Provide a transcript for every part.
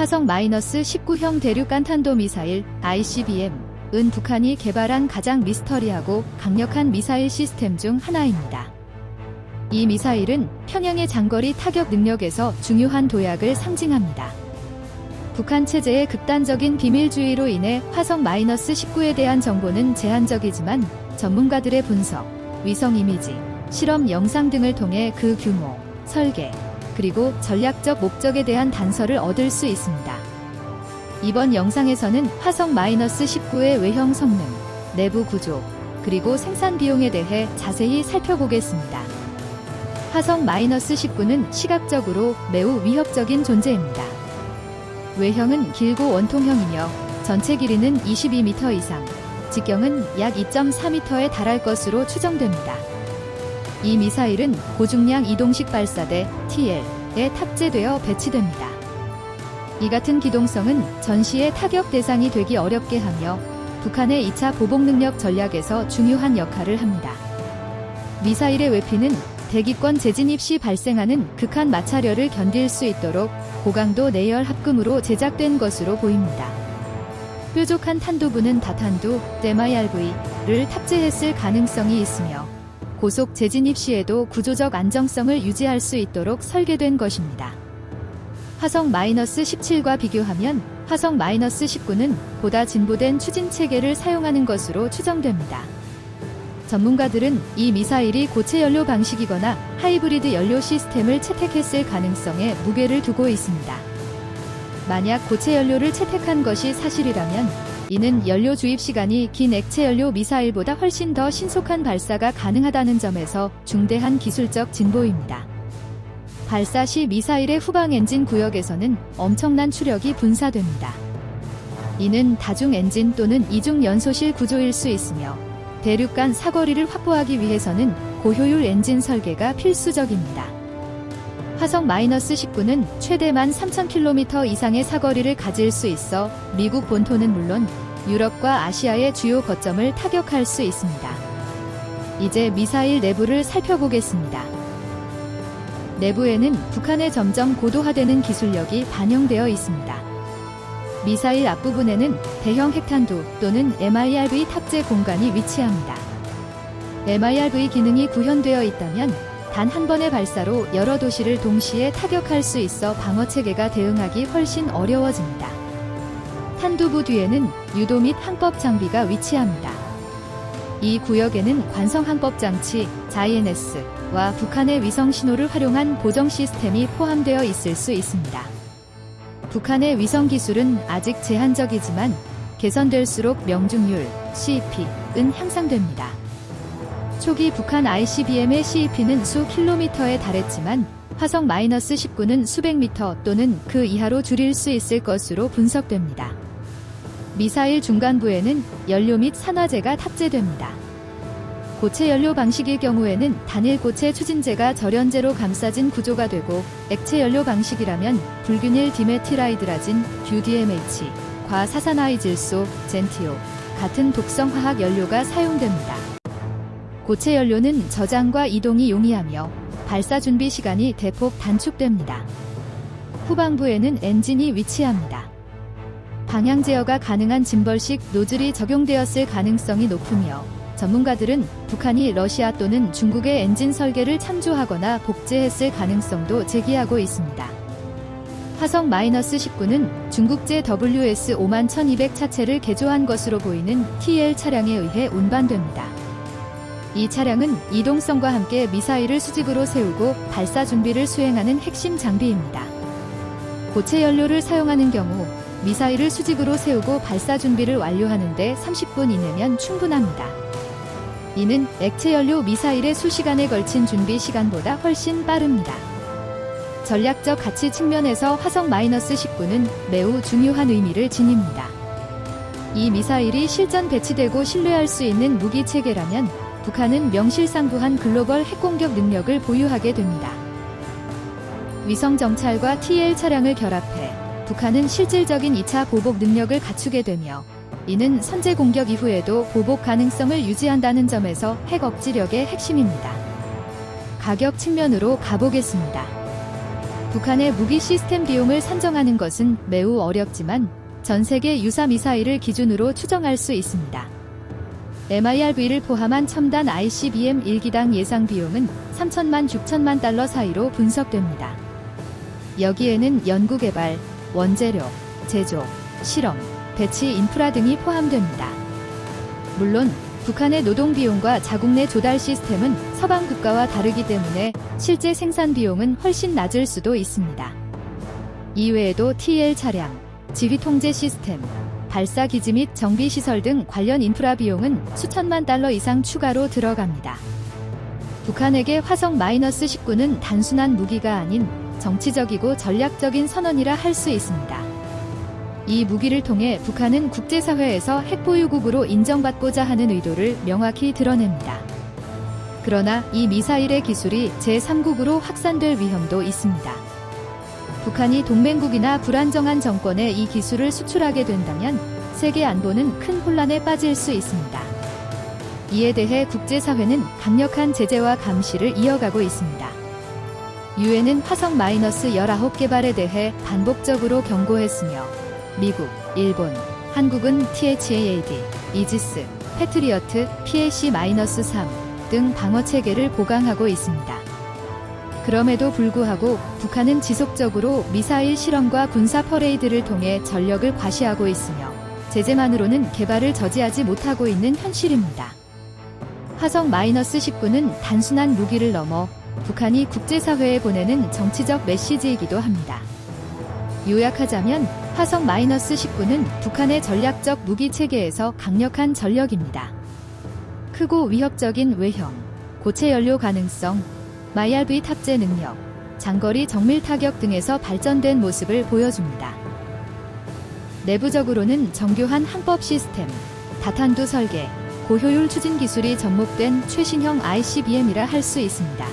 화성-19형 대륙간 탄도미사일 ICBM은 북한이 개발한 가장 미스터리하고 강력한 미사일 시스템 중 하나입니다. 이 미사일은 평양의 장거리 타격 능력에서 중요한 도약을 상징합니다. 북한 체제의 극단적인 비밀주의로 인해 화성-19에 대한 정보는 제한적이지만 전문가들의 분석, 위성 이미지, 실험 영상 등을 통해 그 규모, 설계, 그리고 전략적 목적에 대한 단서를 얻을 수 있습니다. 이번 영상에서는 화성-19의 외형 성능, 내부 구조, 그리고 생산 비용에 대해 자세히 살펴보겠습니다. 화성-19는 시각적으로 매우 위협적인 존재입니다. 외형은 길고 원통형이며 전체 길이는 22m 이상, 직경은 약 2.4m에 달할 것으로 추정됩니다. 이 미사일은 고중량 이동식 발사대 TL에 탑재되어 배치됩니다. 이 같은 기동성은 전시의 타격 대상이 되기 어렵게 하며 북한의 2차 보복 능력 전략에서 중요한 역할을 합니다. 미사일의 외피는 대기권 재진입 시 발생하는 극한 마찰열을 견딜 수 있도록 고강도 내열 합금으로 제작된 것으로 보입니다. 뾰족한 탄도부는 다탄두, MIRV를 탑재했을 가능성이 있으며 고속 재진입 시에도 구조적 안정성을 유지할 수 있도록 설계된 것입니다. 화성-17과 비교하면 화성-19는 보다 진보된 추진 체계를 사용하는 것으로 추정됩니다. 전문가들은 이 미사일이 고체 연료 방식이거나 하이브리드 연료 시스템을 채택했을 가능성에 무게를 두고 있습니다. 만약 고체 연료를 채택한 것이 사실이라면 이는 연료 주입 시간이 긴 액체 연료 미사일보다 훨씬 더 신속한 발사가 가능하다는 점에서 중대한 기술적 진보입니다. 발사 시 미사일의 후방 엔진 구역에서는 엄청난 추력이 분사됩니다. 이는 다중 엔진 또는 이중 연소실 구조일 수 있으며 대륙간 사거리를 확보하기 위해서는 고효율 엔진 설계가 필수적입니다. 화성-19는 최대 13,000km 이상의 사거리를 가질 수 있어 미국 본토는 물론 유럽과 아시아의 주요 거점을 타격할 수 있습니다. 이제 미사일 내부를 살펴보겠습니다. 내부에는 북한의 점점 고도화되는 기술력이 반영되어 있습니다. 미사일 앞부분에는 대형 핵탄두 또는 MIRV 탑재 공간이 위치합니다. MIRV 기능이 구현되어 있다면 단 한 번의 발사로 여러 도시를 동시에 타격할 수 있어 방어체계가 대응하기 훨씬 어려워집니다. 탄두부 뒤에는 유도 및 항법 장비가 위치합니다. 이 구역에는 관성 항법 장치, GINS와 북한의 위성 신호를 활용한 보정 시스템이 포함되어 있을 수 있습니다. 북한의 위성 기술은 아직 제한적이지만 개선될수록 명중률, CEP은 향상됩니다. 초기 북한 ICBM의 CEP는 수 킬로미터에 달했지만 화성-19는 수백 미터 또는 그 이하로 줄일 수 있을 것으로 분석됩니다. 미사일 중간부에는 연료 및 산화제가 탑재됩니다. 고체 연료 방식일 경우에는 단일 고체 추진제가 절연제로 감싸진 구조가 되고 액체 연료 방식이라면 불균일 디메틸하이드라진, QDMH, 과사산화이질소, 젠티오 같은 독성 화학 연료가 사용됩니다. 고체 연료는 저장과 이동이 용이하며 발사 준비 시간이 대폭 단축됩니다. 후방부에는 엔진이 위치합니다. 방향 제어가 가능한 짐벌식 노즐이 적용되었을 가능성이 높으며 전문가들은 북한이 러시아 또는 중국의 엔진 설계를 참조하거나 복제했을 가능성도 제기하고 있습니다. 화성-19는 중국제 WS51200 차체를 개조한 것으로 보이는 TL 차량에 의해 운반됩니다. 이 차량은 이동성과 함께 미사일을 수직으로 세우고 발사 준비를 수행하는 핵심 장비입니다. 고체 연료를 사용하는 경우 미사일을 수직으로 세우고 발사 준비를 완료하는 데 30분 이내면 충분합니다. 이는 액체 연료 미사일의 수시간에 걸친 준비 시간보다 훨씬 빠릅니다. 전략적 가치 측면에서 화성-19는 매우 중요한 의미를 지닙니다. 이 미사일이 실전 배치되고 신뢰할 수 있는 무기 체계라면 북한은 명실상부한 글로벌 핵공격 능력을 보유하게 됩니다. 위성 정찰과 TL 차량을 결합해 북한은 실질적인 2차 보복 능력을 갖추게 되며 이는 선제 공격 이후에도 보복 가능성을 유지한다는 점에서 핵 억지력의 핵심입니다. 가격 측면으로 가보겠습니다. 북한의 무기 시스템 비용을 산정하는 것은 매우 어렵지만 전 세계 유사 미사일을 기준으로 추정할 수 있습니다. MIRV를 포함한 첨단 ICBM 1기당 예상 비용은 3천만 6천만 달러 사이로 분석됩니다. 여기에는 연구개발, 원재료, 제조, 실험, 배치 인프라 등이 포함됩니다. 물론 북한의 노동 비용과 자국 내 조달 시스템은 서방 국가와 다르기 때문에 실제 생산 비용은 훨씬 낮을 수도 있습니다. 이외에도 TL 차량, 지휘 통제 시스템, 발사 기지 및 정비 시설 등 관련 인프라 비용은 수천만 달러 이상 추가로 들어갑니다. 북한에게 화성-19는 단순한 무기가 아닌 정치적이고 전략적인 선언이라 할 수 있습니다. 이 무기를 통해 북한은 국제사회에서 핵보유국으로 인정받고자 하는 의도를 명확히 드러냅니다. 그러나 이 미사일의 기술이 제3국으로 확산될 위험도 있습니다. 북한이 동맹국이나 불안정한 정권에 이 기술을 수출하게 된다면 세계 안보는 큰 혼란에 빠질 수 있습니다. 이에 대해 국제사회는 강력한 제재와 감시를 이어가고 있습니다. 유엔은 화성-19 개발에 대해 반복적으로 경고했으며 미국, 일본, 한국은 THAAD, 이지스, 패트리어트, PAC-3 등 방어체계를 보강하고 있습니다. 그럼에도 불구하고 북한은 지속적으로 미사일 실험과 군사 퍼레이드를 통해 전력을 과시하고 있으며 제재만으로는 개발을 저지하지 못하고 있는 현실입니다. 화성-19는 단순한 무기를 넘어 북한이 국제사회에 보내는 정치적 메시지이기도 합니다. 요약하자면 화성-19는 북한의 전략적 무기 체계에서 강력한 전력입니다. 크고 위협적인 외형, 고체 연료 가능성, MIRV 탑재 능력, 장거리 정밀 타격 등에서 발전된 모습을 보여줍니다. 내부적으로는 정교한 항법 시스템, 다탄두 설계, 고효율 추진 기술이 접목된 최신형 ICBM이라 할 수 있습니다.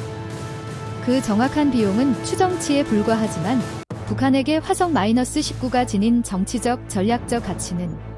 그 정확한 비용은 추정치에 불과하지만 북한에게 화성-19가 지닌 정치적, 전략적 가치는